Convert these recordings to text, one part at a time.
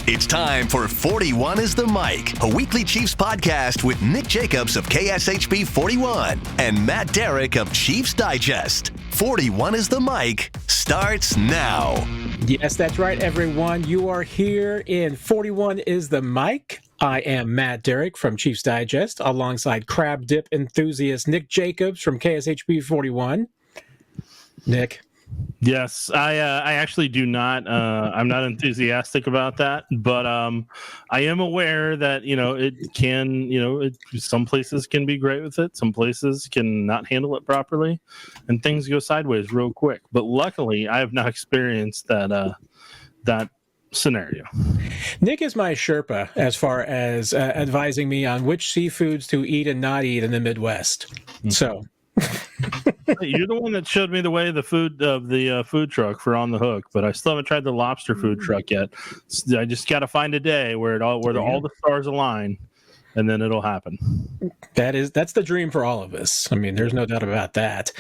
It's time for 41 is the Mic, a weekly Chiefs podcast with Nick Jacobs of KSHB 41 and Matt Derrick of Chiefs Digest. 41 is the Mic starts now. Yes, that's right, everyone. You are here in 41 is the Mic. I am Matt Derrick from Chiefs Digest, alongside crab dip enthusiast Nick Jacobs from KSHB 41. Nick. Yes, I actually do not. I'm not enthusiastic about that, but I am aware that it can. Some places can be great with it, some places can not handle it properly, and things go sideways real quick. But luckily, I have not experienced that scenario. Nick is my Sherpa as far as advising me on which seafoods to eat and not eat in the Midwest. Mm-hmm. So. You're the one that showed me the way of the food truck for On the Hook, but I still haven't tried the lobster food truck yet. I just got to find a day where all the stars align, and then it'll happen. That's the dream for all of us. I mean, there's no doubt about that.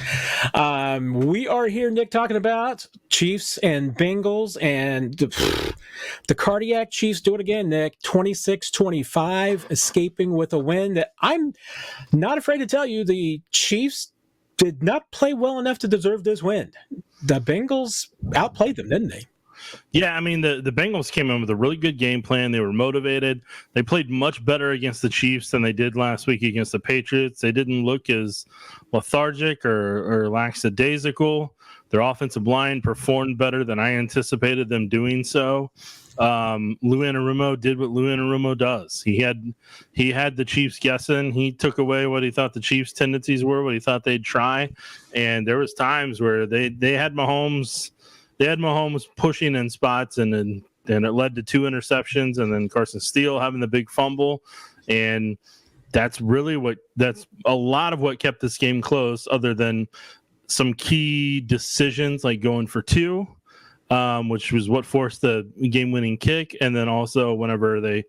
We are here, Nick, talking about Chiefs and Bengals, and the cardiac Chiefs do it again, Nick. 26-25, escaping with a win that I'm not afraid to tell you the Chiefs did not play well enough to deserve this win. The Bengals outplayed them, didn't they? Yeah, I mean, the Bengals came in with a really good game plan. They were motivated. They played much better against the Chiefs than they did last week against the Patriots. They didn't look as lethargic or lackadaisical. Their offensive line performed better than I anticipated them doing so. Lou Anarumo did what Lou Anarumo does. He had the Chiefs guessing. He took away what he thought the Chiefs' tendencies were, what he thought they'd try, and there was times where they had Mahomes. They had Mahomes pushing in spots, and it led to 2 interceptions, and then Carson Steele having the big fumble, and that's a lot of what kept this game close, other than some key decisions like going for 2. Which was what forced the game-winning kick, and then also whenever they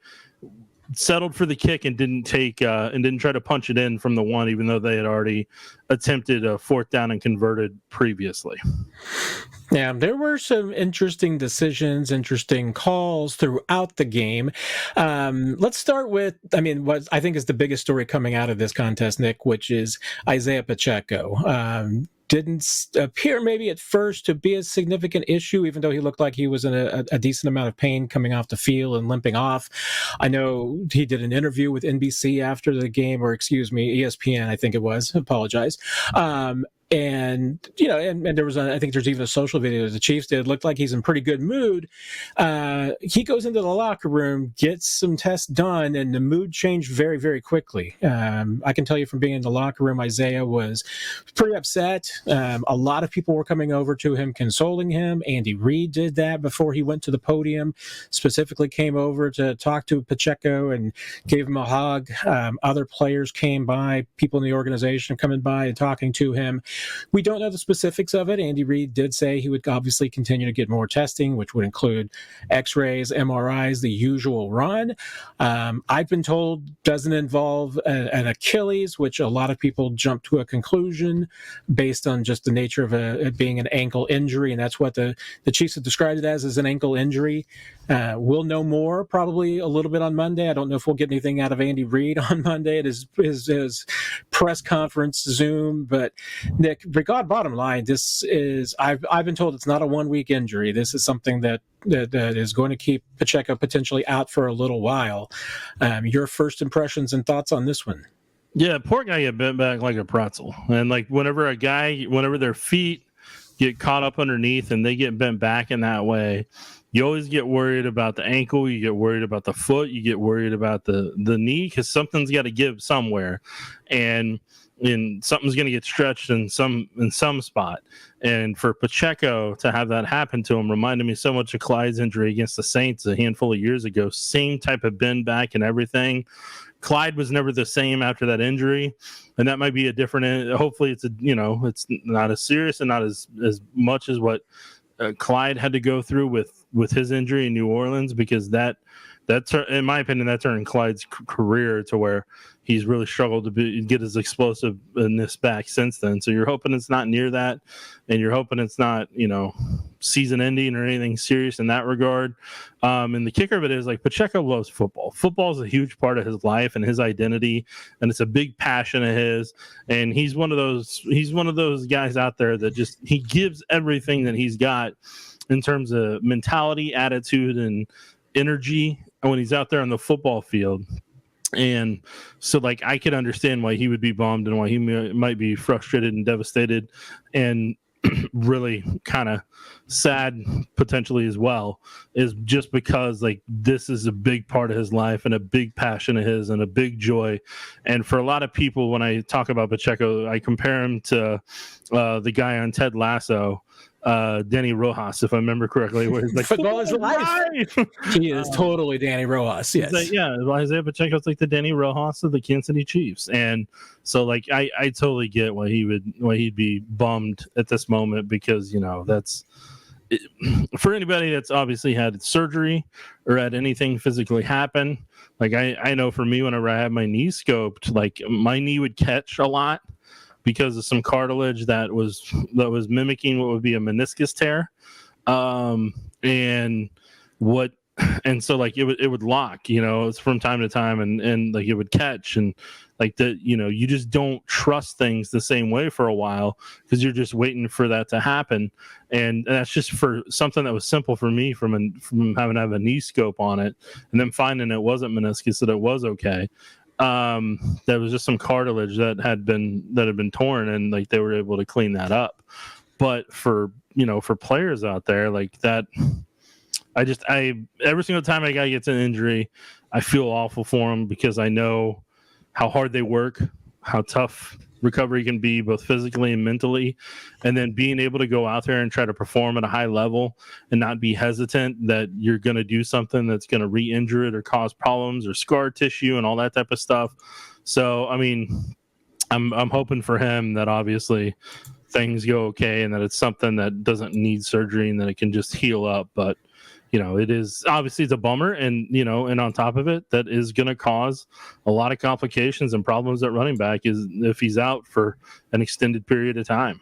settled for the kick and didn't try to punch it in from the 1, even though they had already attempted a 4th down and converted previously. Yeah, there were some interesting decisions, interesting calls throughout the game. Let's start with, what I think is the biggest story coming out of this contest, Nick, which is Isiah Pacheco. Didn't appear maybe at first to be a significant issue, even though he looked like he was in a decent amount of pain coming off the field and limping off. I know he did an interview with NBC after the game, or ESPN, I think it was. I apologize. And there was I think there's even a social video the Chiefs did. It looked like he's in pretty good mood. He goes into the locker room, gets some tests done, and the mood changed very, very quickly. I can tell you from being in the locker room, Isiah was pretty upset. A lot of people were coming over to him, consoling him. Andy Reid did that before he went to the podium, specifically came over to talk to Pacheco and gave him a hug. Other players came by, people in the organization coming by and talking to him. We don't know the specifics of it. Andy Reid did say he would obviously continue to get more testing, which would include x-rays, MRIs, the usual run. I've been told doesn't involve an Achilles, which a lot of people jump to a conclusion based on just the nature of it being an ankle injury, and that's what the Chiefs have described it as an ankle injury. We'll know more probably a little bit on Monday. I don't know if we'll get anything out of Andy Reid on Monday at his press conference Zoom, but Nick, regard bottom line, this is I've been told it's not a 1-week injury. This is something that is going to keep Pacheco potentially out for a little while. Your first impressions and thoughts on this one? Yeah, poor guy get bent back like a pretzel, and like whenever their feet get caught up underneath and they get bent back in that way, you always get worried about the ankle, you get worried about the foot, you get worried about the knee, because something's got to give somewhere, and something's going to get stretched in some spot. And for Pacheco to have that happen to him reminded me so much of Clyde's injury against the Saints a handful of years ago. Same type of bend back and everything. Clyde was never the same after that injury, and that might be a different. Hopefully, it's not as serious and not as much as what Clyde had to go through with with his injury in New Orleans, because that in my opinion, that turned Clyde's career to where he's really struggled to get his explosiveness back since then. So you're hoping it's not near that, and you're hoping it's not, season ending or anything serious in that regard. And the kicker of it is, like, Pacheco loves football. Football is a huge part of his life and his identity, and it's a big passion of his. And he's one of those guys out there that just, he gives everything that he's got in terms of mentality, attitude, and energy when he's out there on the football field. And so, like, I could understand why he would be bummed and why he might be frustrated and devastated and really kind of sad potentially as well, is just because, like, this is a big part of his life and a big passion of his and a big joy. And for a lot of people, when I talk about Pacheco, I compare him to the guy on Ted Lasso, Danny Rojas, if I remember correctly, where he's like, football is life. He is totally Danny Rojas. Yes. Like, yeah, Isiah Pacheco's like the Danny Rojas of the Kansas City Chiefs. And so, like, I totally get why he'd be bummed at this moment, because, that's it, for anybody that's obviously had surgery or had anything physically happen. Like, I know for me, whenever I had my knee scoped, like, my knee would catch a lot because of some cartilage that was mimicking what would be a meniscus tear. And so, like, it would lock, it's from time to time, and like, it would catch, and like you just don't trust things the same way for a while, because you're just waiting for that to happen. And that's just for something that was simple for me from having to have a knee scope on it, and then finding it wasn't meniscus, that it was okay. There was just some cartilage that had been torn, and like, they were able to clean that up. But for players out there like that, every single time a guy gets an injury, I feel awful for him, because I know how hard they work, how tough recovery can be, both physically and mentally. And then being able to go out there and try to perform at a high level and not be hesitant that you're going to do something that's going to re-injure it or cause problems or scar tissue and all that type of stuff. So, I mean, I'm hoping for him that obviously things go okay and that it's something that doesn't need surgery and that it can just heal up. But it is obviously, it's a bummer, and and on top of it, that is going to cause a lot of complications and problems at running back is if he's out for an extended period of time.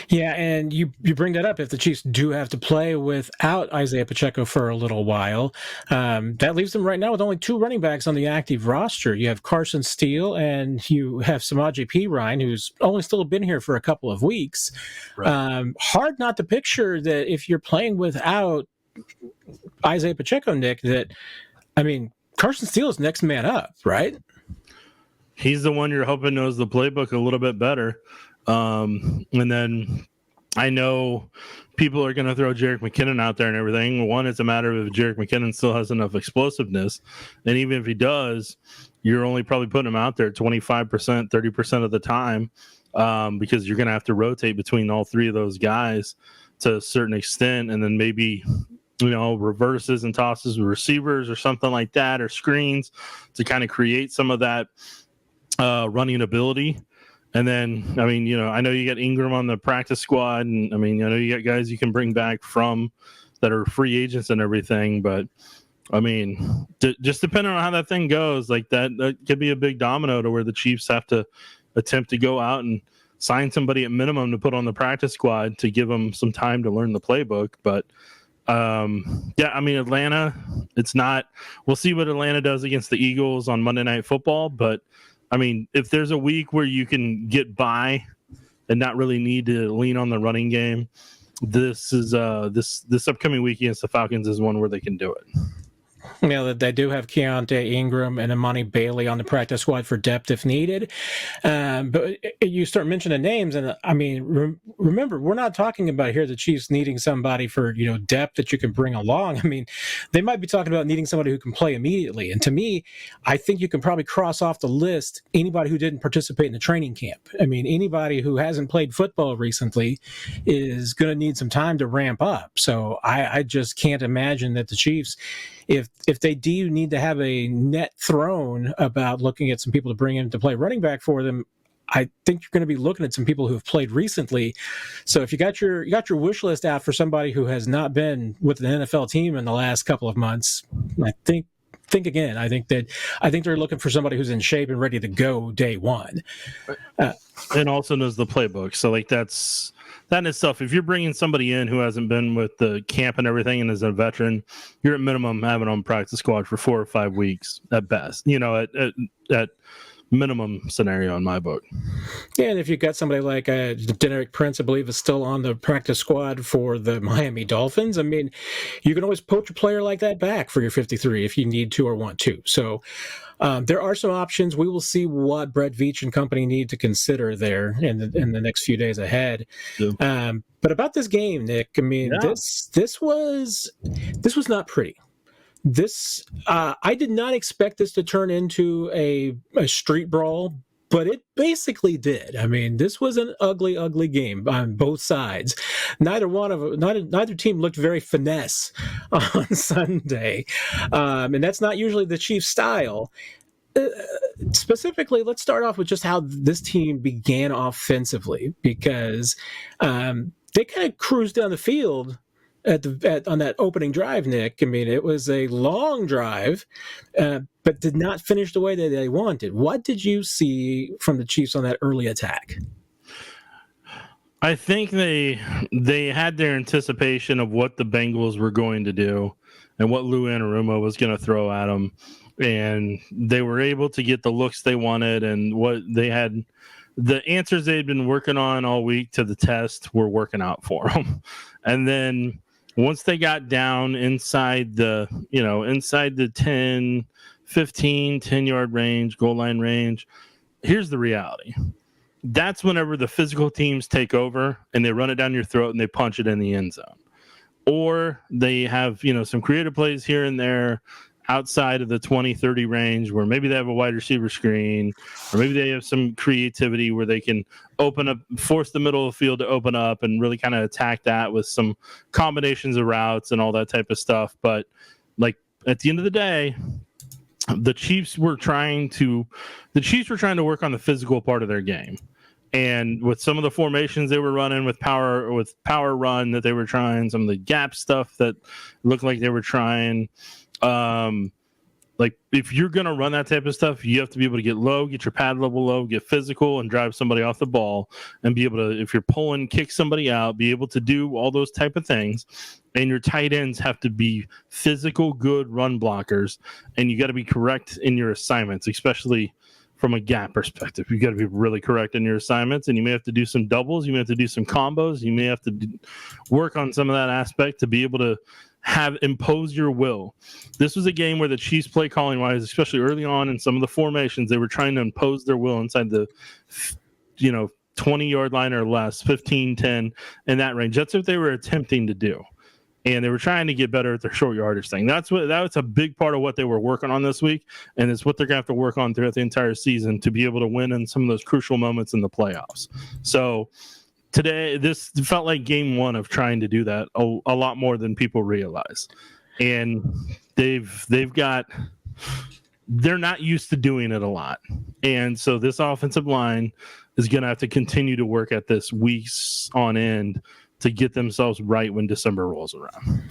Yeah, and you bring that up. If the Chiefs do have to play without Isiah Pacheco for a little while, that leaves them right now with only two running backs on the active roster. You have Carson Steele, and you have Samaje Perine, who's only still been here for a couple of weeks. Right. Hard not to picture that if you're playing without Isiah Pacheco, Nick, Carson Steele is next man up, right? He's the one you're hoping knows the playbook a little bit better. And then I know people are going to throw Jerick McKinnon out there and everything. One, it's a matter of if Jerick McKinnon still has enough explosiveness. And even if he does, you're only probably putting him out there 25%, 30% of the time, because you're going to have to rotate between all three of those guys to a certain extent. And then maybe, reverses and tosses with receivers or something like that, or screens to kind of create some of that running ability. And then, I know you got Ingram on the practice squad, and I know you got guys you can bring back from that are free agents and everything. But just depending on how that thing goes, like that could be a big domino to where the Chiefs have to attempt to go out and sign somebody at minimum to put on the practice squad to give them some time to learn the playbook. But Atlanta, it's not. We'll see what Atlanta does against the Eagles on Monday Night Football, but. If there's a week where you can get by and not really need to lean on the running game, this is this upcoming week against the Falcons is one where they can do it. They do have Keontae Ingram and Imani Bailey on the practice squad for depth if needed. But you start mentioning names, and remember, we're not talking about here the Chiefs needing somebody for depth that you can bring along. They might be talking about needing somebody who can play immediately. And to me, I think you can probably cross off the list anybody who didn't participate in the training camp. Anybody who hasn't played football recently is going to need some time to ramp up. So I just can't imagine that the Chiefs, if they do need to have a net thrown about looking at some people to bring in to play running back for them, I think you're going to be looking at some people who have played recently. So if you got your wish list out for somebody who has not been with an NFL team in the last couple of months, I think again. I think they're looking for somebody who's in shape and ready to go day one. And also knows the playbook. So like that is stuff. If you're bringing somebody in who hasn't been with the camp and everything and is a veteran, you're at minimum having on practice squad for 4 or 5 weeks at best. At minimum scenario in my book. Yeah, and if you've got somebody like Derrick Prince, I believe, is still on the practice squad for the Miami Dolphins. I mean, you can always poach a player like that back for your 53 if you need to or want to. So there are some options. We will see what Brett Veach and company need to consider there in the next few days ahead. Yeah. But about this game, Nick, I mean, this was not pretty. This I did not expect this to turn into a street brawl, but it basically did. I mean, this was an ugly, ugly game on both sides. Neither team looked very finesse on Sunday, and that's not usually the Chiefs' style. Specifically, let's start off with just how this team began offensively, because they kind of cruised down the field on that opening drive, Nick. I mean, it was a long drive, but did not finish the way that they wanted. What did you see from the Chiefs on that early attack? I think they had their anticipation of what the Bengals were going to do and what Lou Anarumo was going to throw at them, and they were able to get the looks they wanted, and what they had. The answers they'd been working on all week to the test were working out for them. And then once they got down inside the 10, 15, 10-yard range, goal line range, here's the reality. That's whenever the physical teams take over and they run it down your throat and they punch it in the end zone. Or they have, some creative plays here and there outside of the 20-30 range where maybe they have a wide receiver screen, or maybe they have some creativity where they can open up, force the middle of the field to open up and really kind of attack that with some combinations of routes and all that type of stuff. But like at the end of the day, the Chiefs were trying to work on the physical part of their game. And with some of the formations they were running with power run that they were trying, some of the gap stuff that looked like they were trying, like if you're going to run that type of stuff, you have to be able to get low, get your pad level low, get physical and drive somebody off the ball, and be able to, if you're pulling, kick somebody out, be able to do all those type of things. And your tight ends have to be physical, good run blockers, and you got to be correct in your assignments, especially from a gap perspective. You got to be really correct in your assignments, and you may have to do some doubles, you may have to do some combos, you may have to work on some of that aspect to be able to impose your will. This was a game where the Chiefs play calling wise, especially early on in some of the formations, they were trying to impose their will inside the 20-yard line or less, 15, 10 in that range. That's what they were attempting to do. And they were trying to get better at their short yardage thing. That's a big part of what they were working on this week, and it's what they're going to have to work on throughout the entire season to be able to win in some of those crucial moments in the playoffs. So today, this felt like game one of trying to do that a lot more than people realize. And they're not used to doing it a lot. And so this offensive line is going to have to continue to work at this weeks on end to get themselves right when December rolls around.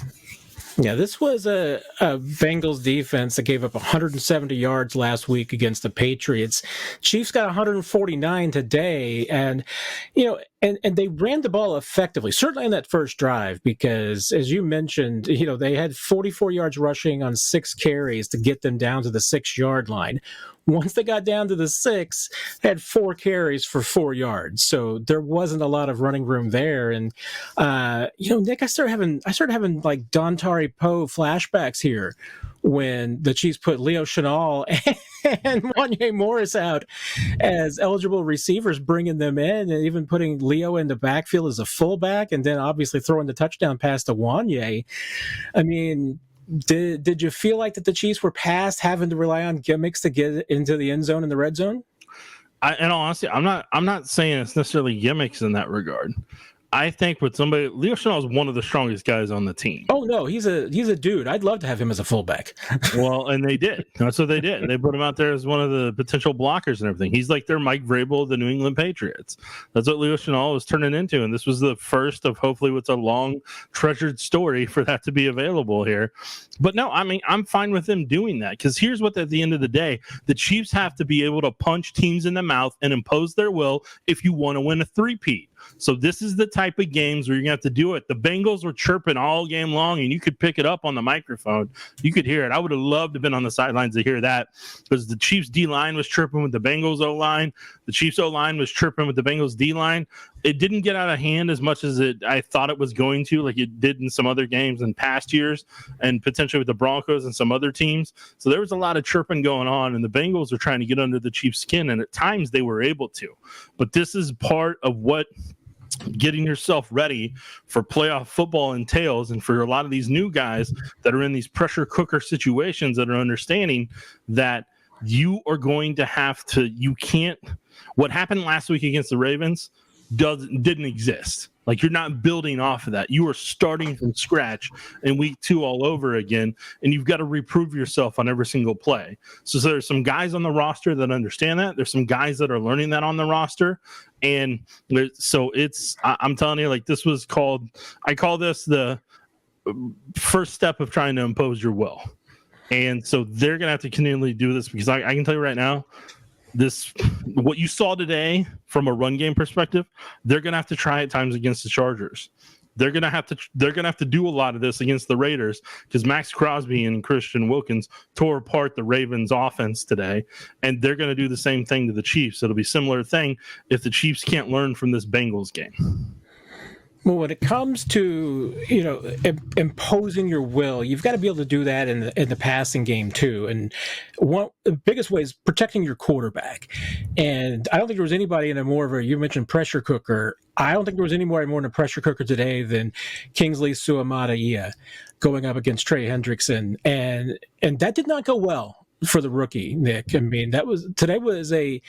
Yeah, this was a Bengals defense that gave up 170 yards last week against the Patriots. Chiefs got 149 today, and and they ran the ball effectively, certainly in that first drive, because as you mentioned, they had 44 yards rushing on 6 carries to get them down to the 6-yard line. Once they got down to the 6, they had 4 carries for 4 yards. So there wasn't a lot of running room there. And, Nick, I started having like Dontari Poe flashbacks here when the Chiefs put Leo Chenal and Wanye Morris out as eligible receivers, bringing them in and even putting Leo in the backfield as a fullback, and then obviously throwing the touchdown pass to Wanye. I mean, Did you feel like that the Chiefs were past having to rely on gimmicks to get into the end zone and the red zone? In all honesty, I'm not saying it's necessarily gimmicks in that regard. I think with somebody, Leo Chenal is one of the strongest guys on the team. Oh no, he's a dude. I'd love to have him as a fullback. Well, and they did. That's what they did. They put him out there as one of the potential blockers and everything. He's like their Mike Vrabel of the New England Patriots. That's what Leo Chenal was turning into, and this was the first of hopefully what's a long treasured story for that to be available here. But no, I mean, I'm fine with them doing that because here's what, at the end of the day, the Chiefs have to be able to punch teams in the mouth and impose their will if you want to win a three-peat. So this is the type of games where you're going to have to do it. The Bengals were chirping all game long, and you could pick it up on the microphone. You could hear it. I would have loved to have been on the sidelines to hear that because the Chiefs D-line was chirping with the Bengals O-line. The Chiefs O-line was chirping with the Bengals D-line. It didn't get out of hand as much as I thought it was going to, like it did in some other games in past years and potentially with the Broncos and some other teams. So there was a lot of chirping going on, and the Bengals were trying to get under the Chiefs' skin, and at times they were able to. But this is part of what getting yourself ready for playoff football entails, and for a lot of these new guys that are in these pressure cooker situations that are understanding that you are going to have to, you can't, what happened last week against the Ravens didn't exist. Like, you're not building off of that. You are starting from scratch in week 2 all over again, and you've got to reprove yourself on every single play. So there's some guys on the roster that understand that. There's some guys that are learning that on the roster. And so I'm telling you, like, this was I call this the first step of trying to impose your will. And so they're going to have to continually do this because I can tell you right now, what you saw today from a run game perspective, they're going to have to try at times against the Chargers. They're going to have to do a lot of this against the Raiders because Max Crosby and Christian Wilkins tore apart the Ravens offense today, and they're going to do the same thing to the Chiefs. It'll be a similar thing if the Chiefs can't learn from this Bengals game. Well, when it comes to, imposing your will, you've got to be able to do that in the passing game too. And the biggest way is protecting your quarterback. And I don't think there was anybody in you mentioned pressure cooker. I don't think there was anybody more in a pressure cooker today than Kingsley Suamataia going up against Trey Hendrickson. And that did not go well for the rookie, Nick. I mean, today was a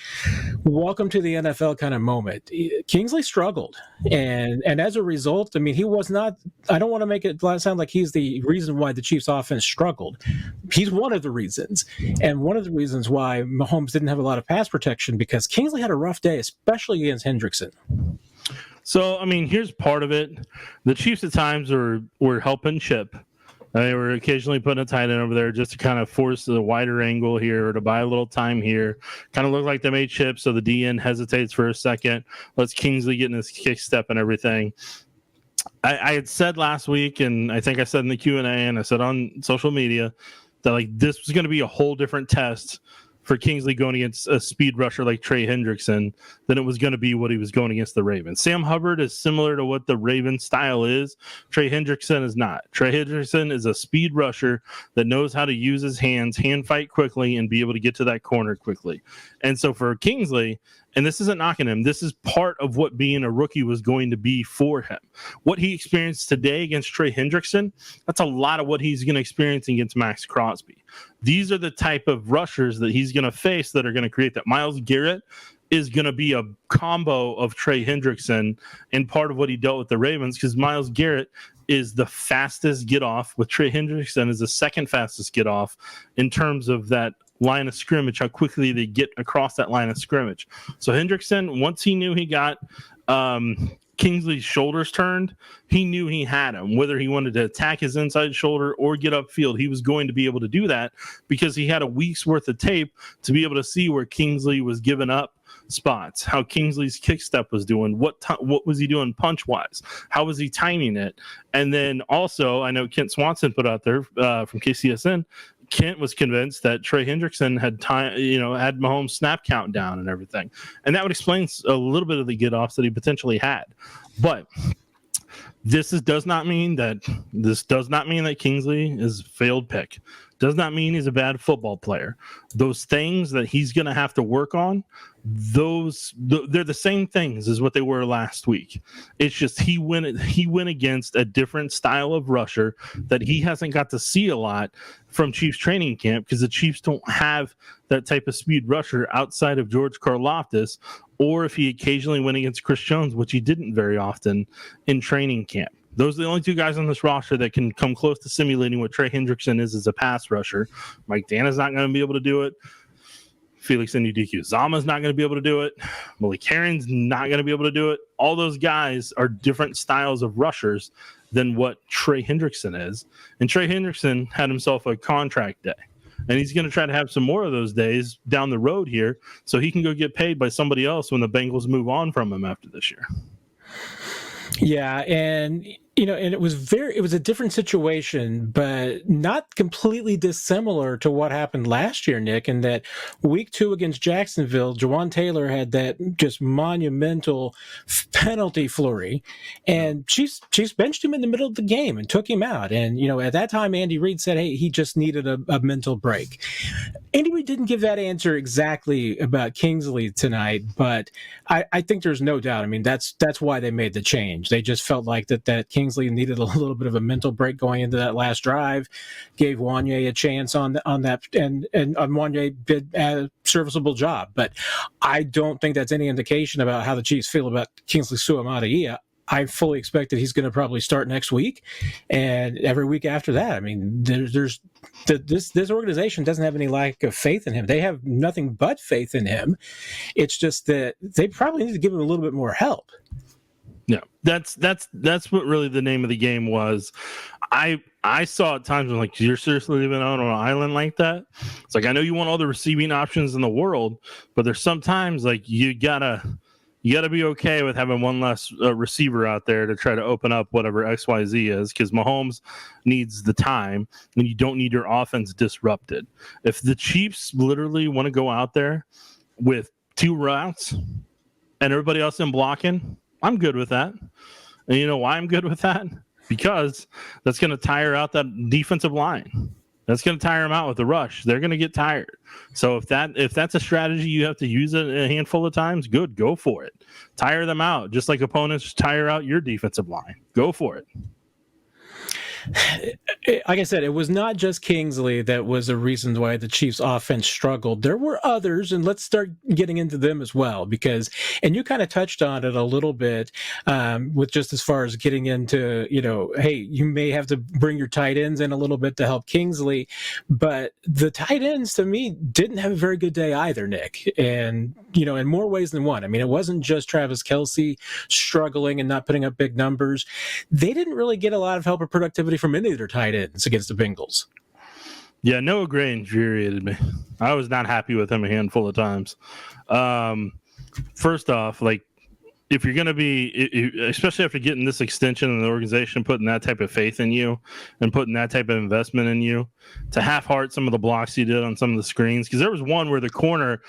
welcome to the NFL kind of moment. Kingsley struggled, and as a result, I mean, he was not. I don't want to make it sound like he's the reason why the Chiefs' offense struggled. He's one of the reasons, and one of the reasons why Mahomes didn't have a lot of pass protection because Kingsley had a rough day, especially against Hendrickson. So, I mean, here's part of it. The Chiefs at times were helping Chip. They were occasionally putting a tight end over there just to kind of force a wider angle here or to buy a little time here. Kind of looked like they made Chip, so the DN hesitates for a second. Lets Kingsley get in his kick step and everything. I had said last week, and I think I said in the Q&A, and I said on social media, that like this was going to be a whole different test for Kingsley going against a speed rusher like Trey Hendrickson than it was going to be what he was going against the Ravens. Sam Hubbard is similar to what the Ravens style is. Trey Hendrickson is not. Trey Hendrickson is a speed rusher that knows how to use his hands, hand fight quickly, and be able to get to that corner quickly. And so for Kingsley, and this isn't knocking him, this is part of what being a rookie was going to be for him. What he experienced today against Trey Hendrickson, that's a lot of what he's going to experience against Max Crosby. These are the type of rushers that he's going to face that are going to create that. Myles Garrett is going to be a combo of Trey Hendrickson and part of what he dealt with the Ravens because Myles Garrett is the fastest get off with Trey Hendrickson is the second fastest get off in terms of that line of scrimmage, how quickly they get across that line of scrimmage. So Hendrickson, once he knew he got Kingsley's shoulders turned, he knew he had him. Whether he wanted to attack his inside shoulder or get upfield, he was going to be able to do that because he had a week's worth of tape to be able to see where Kingsley was giving up spots, how Kingsley's kick step was doing, what was he doing punch wise, how was he timing it. And then also, I know Kent Swanson put out there from KCSN, Kent was convinced that Trey Hendrickson had had Mahomes' snap count down and everything. And that would explain a little bit of the get-offs that he potentially had. But this does not mean that Kingsley is a failed pick. Does not mean he's a bad football player. Those things that he's going to have to work on, they're the same things as what they were last week. It's just he went against a different style of rusher that he hasn't got to see a lot from Chiefs training camp, because the Chiefs don't have that type of speed rusher outside of George Karlaftis, or if he occasionally went against Chris Jones, which he didn't very often in training camp. Those are the only two guys on this roster that can come close to simulating what Trey Hendrickson is as a pass rusher. Mike Dana's not going to be able to do it. Felix Ndikuzama's not going to be able to do it. Malik Herring's not going to be able to do it. All those guys are different styles of rushers than what Trey Hendrickson is. And Trey Hendrickson had himself a contract day. And he's going to try to have some more of those days down the road here so he can go get paid by somebody else when the Bengals move on from him after this year. Yeah, and and it was a different situation, but not completely dissimilar to what happened last year, Nick, in that week 2 against Jacksonville, Jawan Taylor had that just monumental penalty flurry, and Chiefs benched him in the middle of the game and took him out. And, at that time, Andy Reid said, hey, he just needed a mental break. Andy Reid didn't give that answer exactly about Kingsley tonight, but I think there's no doubt. I mean, that's why they made the change. They just felt like that Kingsley needed a little bit of a mental break going into that last drive, gave Wanye a chance on that, and Wanye did a serviceable job. But I don't think that's any indication about how the Chiefs feel about Kingsley Suamataia. I fully expect that he's going to probably start next week and every week after that. I mean, this organization doesn't have any lack of faith in him. They have nothing but faith in him. It's just that they probably need to give him a little bit more help. Yeah, that's what really the name of the game was. I saw at times, I'm like, you're seriously living out on an island like that? It's like, I know you want all the receiving options in the world, but there's sometimes like you gotta be okay with having one less receiver out there to try to open up whatever XYZ is, because Mahomes needs the time, and you don't need your offense disrupted. If the Chiefs literally want to go out there with 2 routes and everybody else in blocking, I'm good with that. And you know why I'm good with that? Because that's going to tire out that defensive line. That's going to tire them out with the rush. They're going to get tired. So if that's a strategy you have to use it a handful of times, good, go for it. Tire them out, just like opponents tire out your defensive line. Go for it. Like I said, it was not just Kingsley that was a reason why the Chiefs offense struggled. There were others, and let's start getting into them as well, because, and you kind of touched on it a little bit with just as far as getting into, hey, you may have to bring your tight ends in a little bit to help Kingsley, but the tight ends to me didn't have a very good day either, Nick, and, in more ways than one. I mean, it wasn't just Travis Kelce struggling and not putting up big numbers. They didn't really get a lot of help or productivity from any of their tight ends against the Bengals. Yeah, Noah Gray infuriated me. I was not happy with him a handful of times. First off, like, if you're going to be, especially after getting this extension and the organization putting that type of faith in you and putting that type of investment in you, to half-heart some of the blocks he did on some of the screens, because there was one where the corner,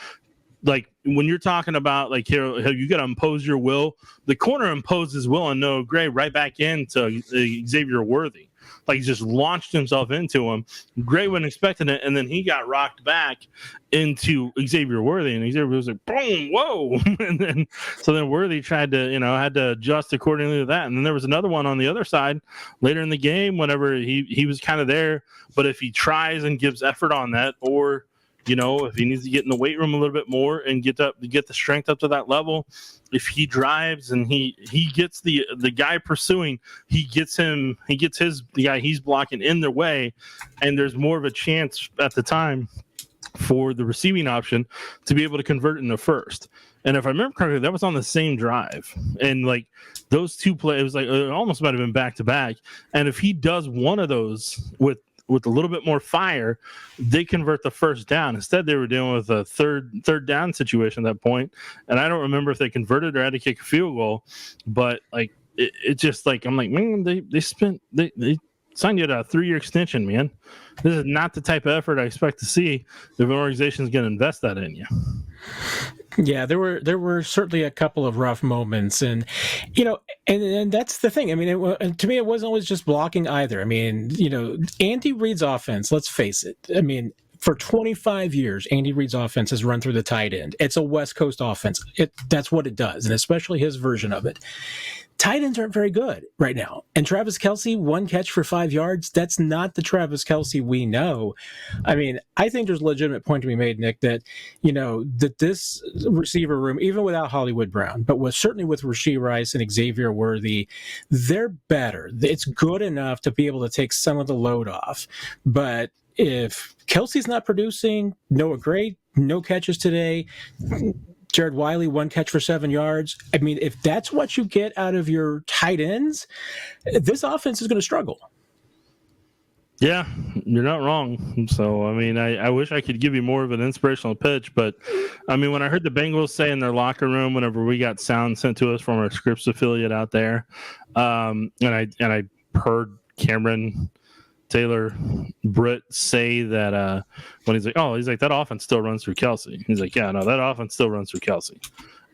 like, when you're talking about, like, here you got to impose your will, the corner imposed his will on Noah Gray right back into Xavier Worthy. Like, he just launched himself into him. Gray wasn't expecting it, and then he got rocked back into Xavier Worthy, and Xavier was like, boom, whoa. And then Worthy tried to, had to adjust accordingly to that. And then there was another one on the other side later in the game, whenever he was kind of there. But if he tries and gives effort on that, or if he needs to get in the weight room a little bit more and get the strength up to that level, if he drives and he gets the guy pursuing, the guy he's blocking in their way, and there's more of a chance at the time for the receiving option to be able to convert it into first. And if I remember correctly, that was on the same drive. And like those two plays, it was like it almost might have been back to back. And if he does one of those with a little bit more fire, they convert the first down. Instead, they were dealing with a third down situation at that point. And I don't remember if they converted or had to kick a field goal, but like it just like, I'm like, man, they signed you to a 3-year extension, man. This is not the type of effort I expect to see if an organization is going to invest that in you. Yeah, there were certainly a couple of rough moments, and and that's the thing. I mean, to me, it wasn't always just blocking either. I mean, Andy Reid's offense. Let's face it. I mean, for 25 years, Andy Reid's offense has run through the tight end. It's a West Coast offense. That's what it does, and especially his version of it. Tight ends aren't very good right now. And Travis Kelce, 1 catch for 5 yards, that's not the Travis Kelce we know. I mean, I think there's a legitimate point to be made, Nick, that, that this receiver room, even without Hollywood Brown, but certainly with Rashee Rice and Xavier Worthy, they're better. It's good enough to be able to take some of the load off. But if Kelce's not producing, Noah Gray, no catches today, Jared Wiley, 1 catch for 7 yards. I mean, if that's what you get out of your tight ends, this offense is going to struggle. Yeah, you're not wrong. So, I mean, I wish I could give you more of an inspirational pitch, but, I mean, when I heard the Bengals say in their locker room whenever we got sound sent to us from our Scripps affiliate out there, and I heard Cameron Taylor Britt say that when he's like, that offense still runs through Kelce. He's like, yeah, no, that offense still runs through Kelce.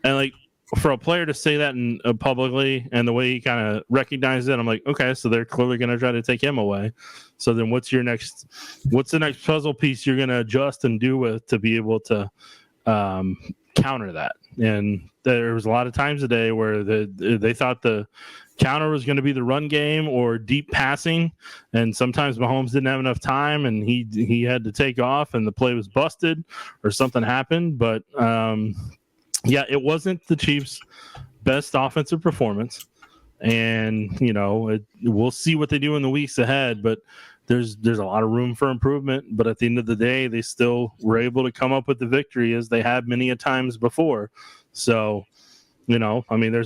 And like for a player to say that publicly and the way he kind of recognized it, I'm like, okay, so they're clearly going to try to take him away. So then what's the next puzzle piece you're going to adjust and do with to be able to counter that? And there was a lot of times today where they thought the counter was going to be the run game or deep passing, and sometimes Mahomes didn't have enough time and he had to take off and the play was busted or something happened. But it wasn't the Chiefs' best offensive performance, and we'll see what they do in the weeks ahead, but there's a lot of room for improvement. But at the end of the day, they still were able to come up with the victory as they had many a times before. So I mean,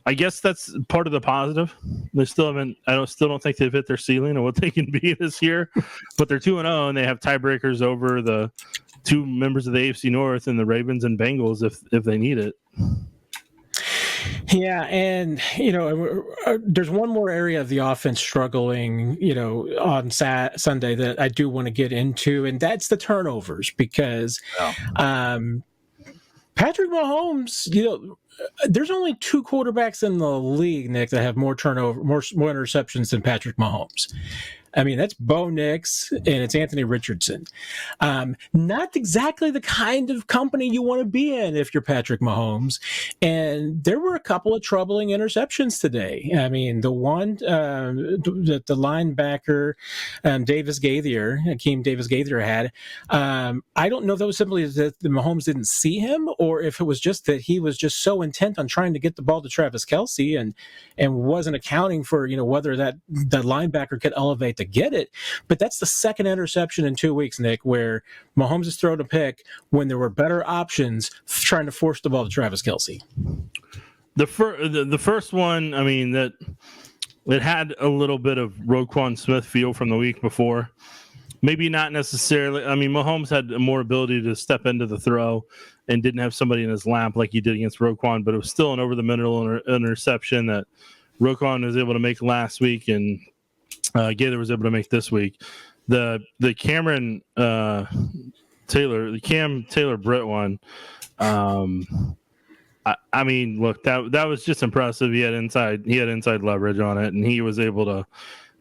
I guess that's part of the positive. They still haven't. I still don't think they've hit their ceiling of what they can be this year. But they're 2-0, and they have tiebreakers over the 2 members of the AFC North and the Ravens and Bengals if they need it. Yeah, and there's one more area of the offense struggling, on Sunday that I do want to get into, and that's the turnovers because Patrick Mahomes, there's only 2 quarterbacks in the league, Nick, that have more interceptions than Patrick Mahomes. I mean, that's Bo Nix and it's Anthony Richardson. Not exactly the kind of company you want to be in if you're Patrick Mahomes. And there were a couple of troubling interceptions today. I mean, the one that the linebacker Akeem Davis Gaither had, I don't know if that was simply that the Mahomes didn't see him or if it was just that he was just so intent on trying to get the ball to Travis Kelce and wasn't accounting for, whether that linebacker could elevate to get it. But that's the second interception in 2 weeks, Nick, where Mahomes has thrown a pick when there were better options trying to force the ball to Travis Kelce. The first one, I mean, that it had a little bit of Roquan Smith feel from the week before. Maybe not necessarily. I mean, Mahomes had more ability to step into the throw and didn't have somebody in his lap like he did against Roquan, but it was still an over-the-middle interception that Roquan was able to make last week and Gaither was able to make this week. The Cam Taylor Britt one. I mean, look, that was just impressive. He had inside leverage on it, and he was able to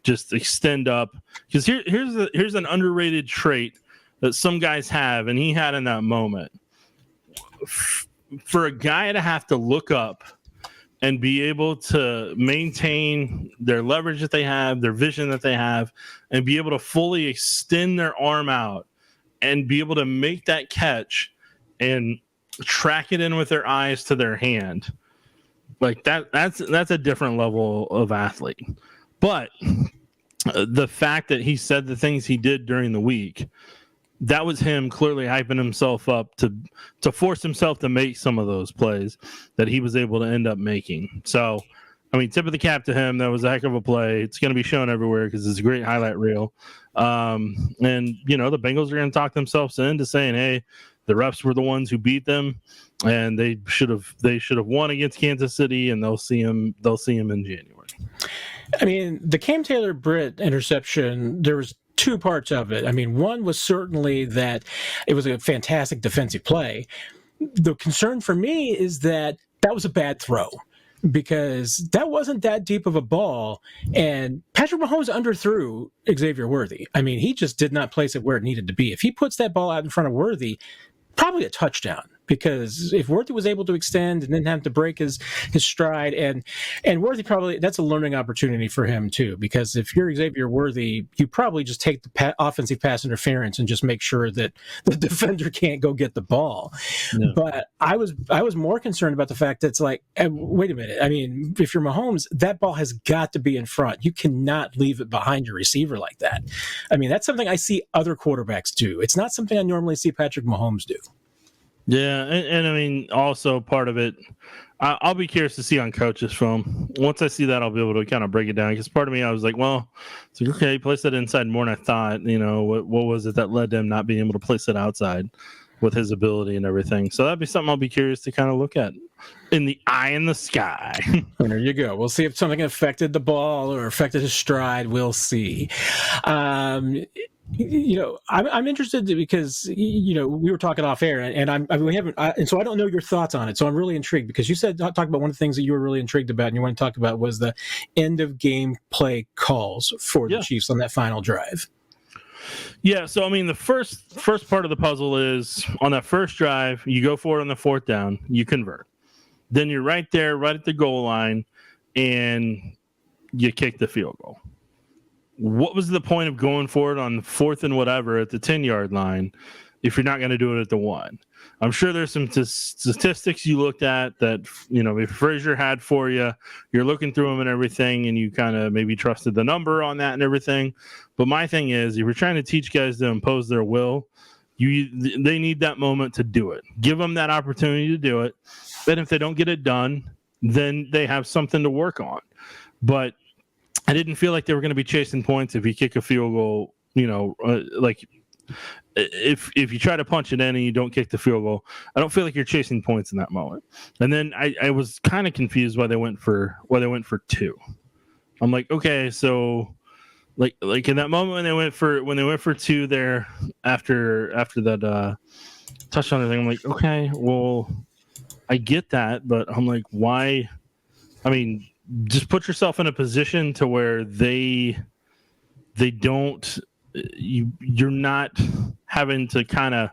just extend up. Because here's an underrated trait that some guys have, and he had in that moment. For a guy to have to look up and be able to maintain their leverage that they have, their vision that they have, and be able to fully extend their arm out and be able to make that catch and track it in with their eyes to their hand. Like that's a different level of athlete. But the fact that he said the things he did during the week, that was him clearly hyping himself up to force himself to make some of those plays that he was able to end up making. So, I mean, tip of the cap to him. That was a heck of a play. It's going to be shown everywhere because it's a great highlight reel. And, the Bengals are going to talk themselves into saying, hey, the refs were the ones who beat them, and they should have won against Kansas City, and they'll see him in January. I mean, the Cam Taylor-Britt interception, there was two parts of it. I mean, one was certainly that it was a fantastic defensive play. The concern for me is that was a bad throw, because that wasn't that deep of a ball, and Patrick Mahomes underthrew Xavier Worthy. I mean, he just did not place it where it needed to be. If he puts that ball out in front of Worthy, probably a touchdown, because if Worthy was able to extend and didn't have to break his stride, and Worthy, probably that's a learning opportunity for him too, because if you're Xavier Worthy, you probably just take the offensive pass interference and just make sure that the defender can't go get the ball. No. But I was more concerned about the fact that it's like, wait a minute, I mean, if you're Mahomes, that ball has got to be in front. You cannot leave it behind your receiver like that. I mean, that's something I see other quarterbacks do. It's not something I normally see Patrick Mahomes do. Yeah, and I mean, also part of it, I'll be curious to see on coaches' film. Once I see that, I'll be able to kind of break it down. Because part of me, I was like, well, it's like, okay, he placed that inside more than I thought. You know, what was it that led to him not being able to place it outside with his ability and everything? So that'd be something I'll be curious to kind of look at in the eye in the sky. There you go. We'll see if something affected the ball or affected his stride. We'll see. You know, I'm interested because, you know, we were talking off air, and and so I don't know your thoughts on it. So I'm really intrigued, because you said talk about one of the things that you were really intrigued about, and you want to talk about was the end of game play calls for the Chiefs on that final drive. Yeah, so I mean, the first part of the puzzle is on that first drive, you go for it on the fourth down, you convert. Then you're right there, right at the goal line, and you kick the field goal. What was the point of going for it on fourth and whatever at the 10-yard line if you're not going to do it at the 1? I'm sure there's some statistics you looked at that, you know, if Frazier had for you, you're looking through them and everything, and you kind of maybe trusted the number on that and everything. But my thing is, if you're trying to teach guys to impose their will, they need that moment to do it. Give them that opportunity to do it. Then if they don't get it done, then they have something to work on. But I didn't feel like they were going to be chasing points if you kick a field goal, you know, like if you try to punch it in and you don't kick the field goal. I don't feel like you're chasing points in that moment. And then I was kind of confused why they went for 2. I'm like, okay, so like in that moment when they went for 2 there after that touchdown thing, I'm like, okay, well, I get that, but I'm like, why? I mean, just put yourself in a position to where they don't, you're not having to kind of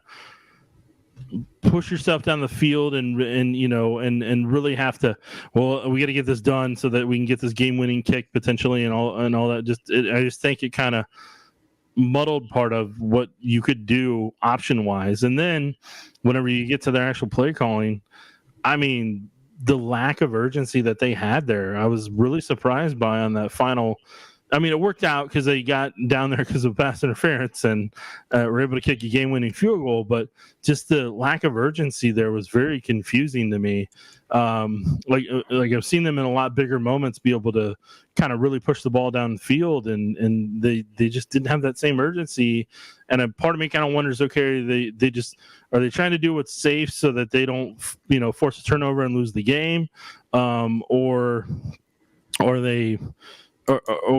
push yourself down the field and you know and really have to, well, we got to get this done so that we can get this game-winning kick potentially and all that. I just think it kind of muddled part of what you could do option-wise. And then whenever you get to their actual play calling, I mean, the lack of urgency that they had there, I was really surprised by on that final. I mean, it worked out because they got down there because of pass interference and were able to kick a game-winning field goal. But just the lack of urgency there was very confusing to me. Like I've seen them in a lot bigger moments be able to kind of really push the ball down the field, and they just didn't have that same urgency. And a part of me kind of wonders, okay, they just, are they trying to do what's safe so that they don't, you know, force a turnover and lose the game, or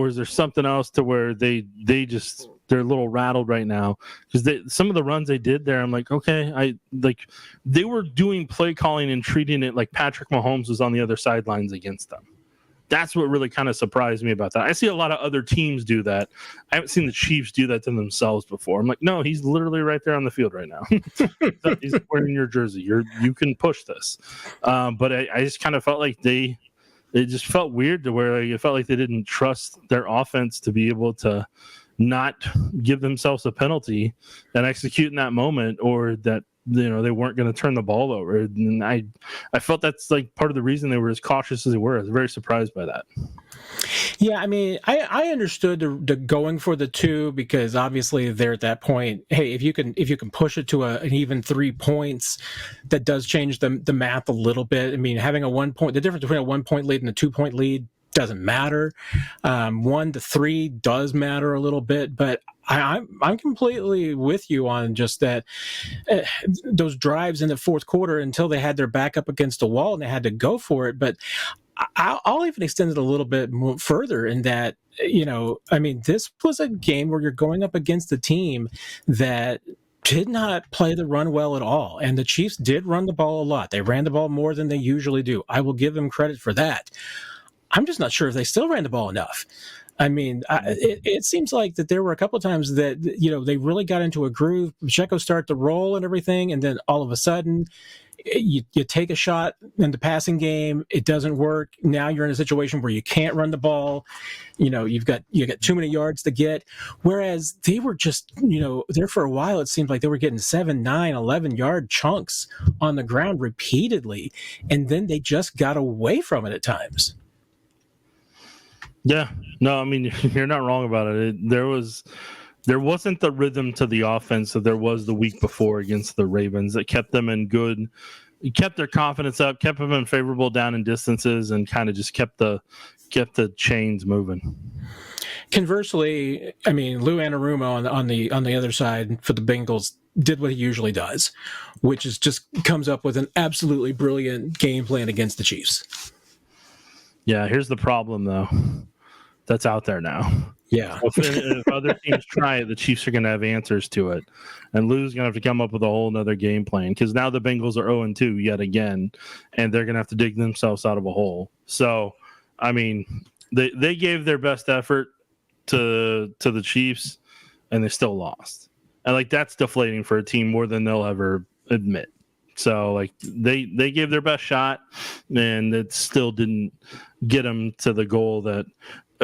is there something else to where they're a little rattled right now? Because some of the runs they did there, I'm like, okay, they were doing play calling and treating it like Patrick Mahomes was on the other sidelines against them. That's what really kind of surprised me about that. I see a lot of other teams do that. I haven't seen the Chiefs do that to themselves before. I'm like, no, he's literally right there on the field right now. He's wearing your jersey. You can push this. But I just kind of felt like it just felt weird to where it felt like they didn't trust their offense to be able to not give themselves a penalty and execute in that moment, or that, you know, they weren't going to turn the ball over. And I felt that's like part of the reason they were as cautious as they were. I was very surprised by that. Yeah, I mean, I understood the going for the 2, because obviously they're at that point. Hey, if you can push it to an even 3 points, that does change the math a little bit. I mean, having the difference between a 1-point lead and a 2-point lead doesn't matter. 1 to 3 does matter a little bit, but I'm completely with you on just that. Those drives in the fourth quarter, until they had their back up against the wall and they had to go for it. But I'll even extend it a little bit more further in that, this was a game where you're going up against a team that did not play the run well at all. And the Chiefs did run the ball a lot. They ran the ball more than they usually do. I will give them credit for that. I'm just not sure if they still ran the ball enough. It seems like that there were a couple of times that, they really got into a groove. Pacheco started to roll and everything, and then all of a sudden, you take a shot in the passing game, it doesn't work. Now you're in a situation where you can't run the ball. You've got too many yards to get. Whereas they were just, there for a while, it seemed like they were getting 7, 9, 11-yard chunks on the ground repeatedly, and then they just got away from it at times. Yeah, no, I mean, you're not wrong about it. There wasn't the rhythm to the offense that there was the week before against the Ravens that kept them in good, kept their confidence up, kept them in favorable down and distances, and kind of just kept the chains moving. Conversely, Lou Anarumo on the other side for the Bengals did what he usually does, which is just comes up with an absolutely brilliant game plan against the Chiefs. Yeah, here's the problem though. That's out there now. Yeah. If other teams try it, the Chiefs are going to have answers to it. And Lou's going to have to come up with a whole nother game plan because now the Bengals are 0-2 yet again, and they're going to have to dig themselves out of a hole. So, they gave their best effort to the Chiefs, and they still lost. And, that's deflating for a team more than they'll ever admit. So, they gave their best shot, and it still didn't get them to the goal that –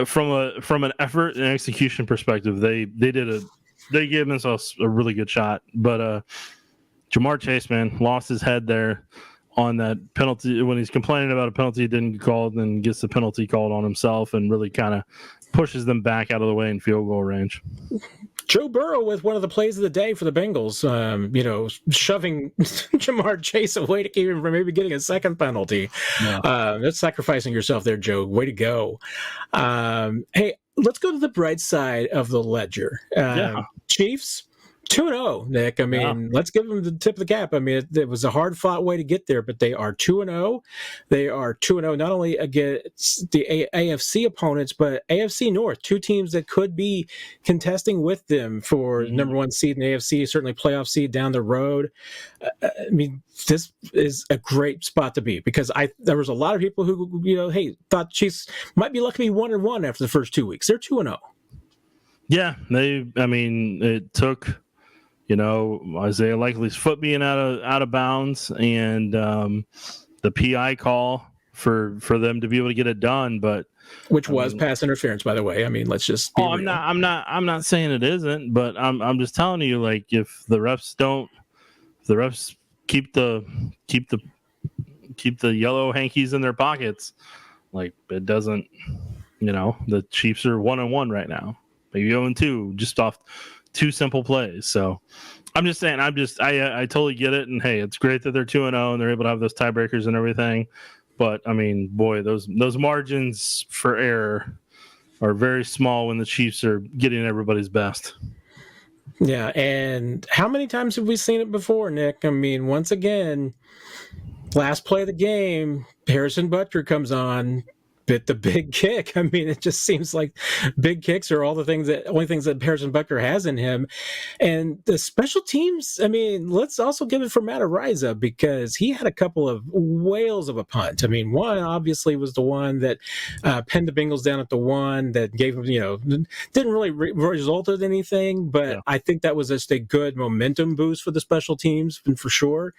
from an effort and execution perspective, they gave themselves a really good shot. But Jamar Chase, man, lost his head there on that penalty when he's complaining about a penalty he didn't get called, and gets the penalty called on himself, and really kind of pushes them back out of the way in field goal range. Joe Burrow with one of the plays of the day for the Bengals, shoving Jamar Chase away to keep him from maybe getting a second penalty. Yeah. That's sacrificing yourself there, Joe. Way to go. Hey, let's go to the bright side of the ledger. Chiefs, 2-0, Nick. Let's give them the tip of the cap. It was a hard-fought way to get there, but they are 2-0. They are 2-0 not only against the AFC opponents, but AFC North, two teams that could be contesting with them for number one seed in the AFC, certainly playoff seed down the road. This is a great spot to be because there was a lot of people who, thought Chiefs might be lucky to be 1-1 after the first 2 weeks. They're 2-0. Yeah, it took Isaiah Likely's foot being out of bounds and the PI call for them to be able to get it done, but which was pass interference, by the way. Let's just be real. I'm not saying it isn't, but I'm just telling you, if the refs keep the yellow hankies in their pockets, it doesn't, the Chiefs are 1-1 right now, maybe 0-2 just off two simple plays. So I'm just saying, I totally get it. And hey, it's great that they're 2-0 and they're able to have those tiebreakers and everything. But boy, those margins for error are very small when the Chiefs are getting everybody's best. Yeah. And how many times have we seen it before, Nick? Once again, last play of the game, Harrison Butker comes on, bit the big kick. It just seems like big kicks are only things that Harrison Butker has in him. And the special teams, let's also give it for Matt Derrick because he had a couple of whales of a punt. One obviously was the one that pinned the Bengals down at the one that gave them, didn't really result in anything, but yeah. I think that was just a good momentum boost for the special teams for sure.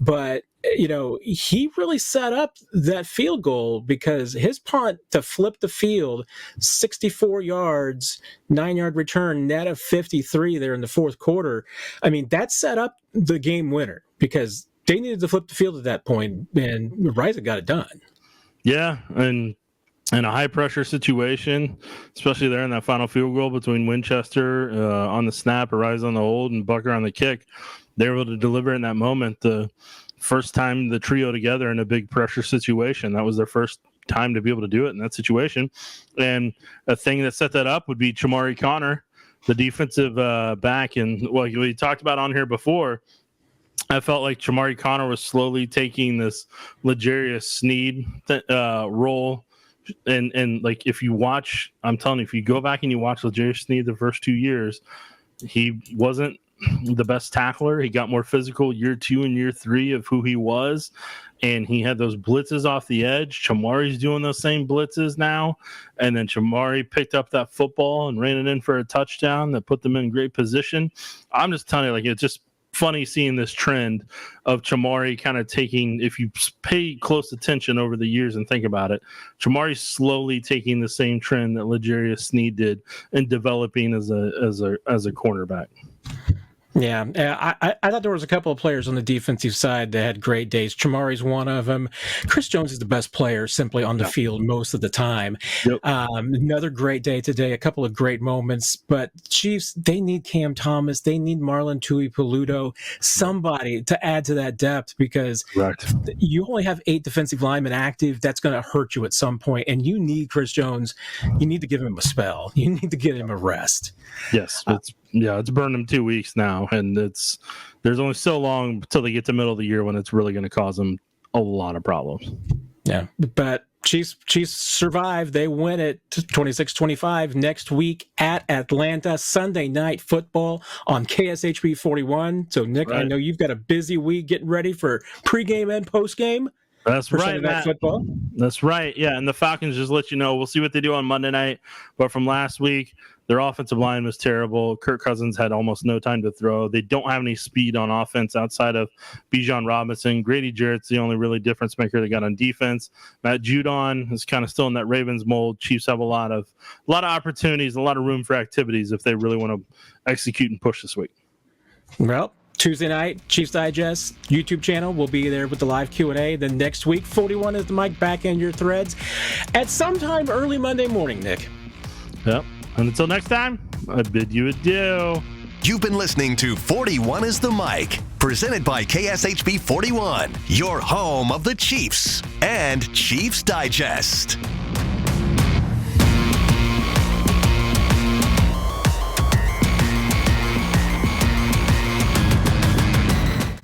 But he really set up that field goal because his punt to flip the field, 64 yards, 9-yard return, net of 53 there in the fourth quarter. That set up the game winner because they needed to flip the field at that point, and Riza got it done. Yeah, and in a high-pressure situation, especially there in that final field goal between Winchester on the snap, Riza on the hold, and Butker on the kick, they were able to deliver in that moment the first time the trio together in a big pressure situation. That was their first time to be able to do it in that situation. And a thing that set that up would be Chamarri Conner, the defensive back. And we talked about on here before, I felt like Chamarri Conner was slowly taking this L'Jarius Sneed role. And like, if you watch, I'm telling you, if you go back and you watch L'Jarius Sneed the first 2 years, he wasn't the best tackler. He got more physical year 2 and year 3 of who he was. And he had those blitzes off the edge. Chamarri's doing those same blitzes now. And then Chamarri picked up that football and ran it in for a touchdown that put them in great position. I'm just telling you, like, it's just funny seeing this trend of Chamarri kind of taking, if you pay close attention over the years and think about it, Chamarri's slowly taking the same trend that L'Jarius Sneed did in developing as a cornerback. Yeah, I thought there was a couple of players on the defensive side that had great days. Chamarri's one of them. Chris Jones is the best player simply on the field most of the time. Yep. Another great day today, a couple of great moments. But Chiefs, they need Cam Thomas. They need Marlon Tuipulotu, somebody to add to that depth, because you only have 8 defensive linemen active. That's going to hurt you at some point. And you need Chris Jones. You need to give him a spell. You need to get him a rest. Yes, it's burned them 2 weeks now, and there's only so long until they get to the middle of the year when it's really going to cause them a lot of problems. Yeah, but Chiefs survive. They win it 26-25 next week at Atlanta. Sunday night football on KSHB 41. So, Nick, I know you've got a busy week getting ready for pregame and postgame. That's right, Matt. Football. That's right. Yeah, and the Falcons, just let you know, we'll see what they do on Monday night. But from last week, their offensive line was terrible. Kirk Cousins had almost no time to throw. They don't have any speed on offense outside of Bijan Robinson. Grady Jarrett's the only really difference maker they got on defense. Matt Judon is kind of still in that Ravens mold. Chiefs have a lot of opportunities, a lot of room for activities if they really want to execute and push this week. Well, Tuesday night, Chiefs Digest YouTube channel will be there with the live Q&A. Then next week, 41 is the mic back in your threads at sometime early Monday morning, Nick. Yep. And until next time, I bid you adieu. You've been listening to 41 is the Mic, presented by KSHB 41, your home of the Chiefs and Chiefs Digest.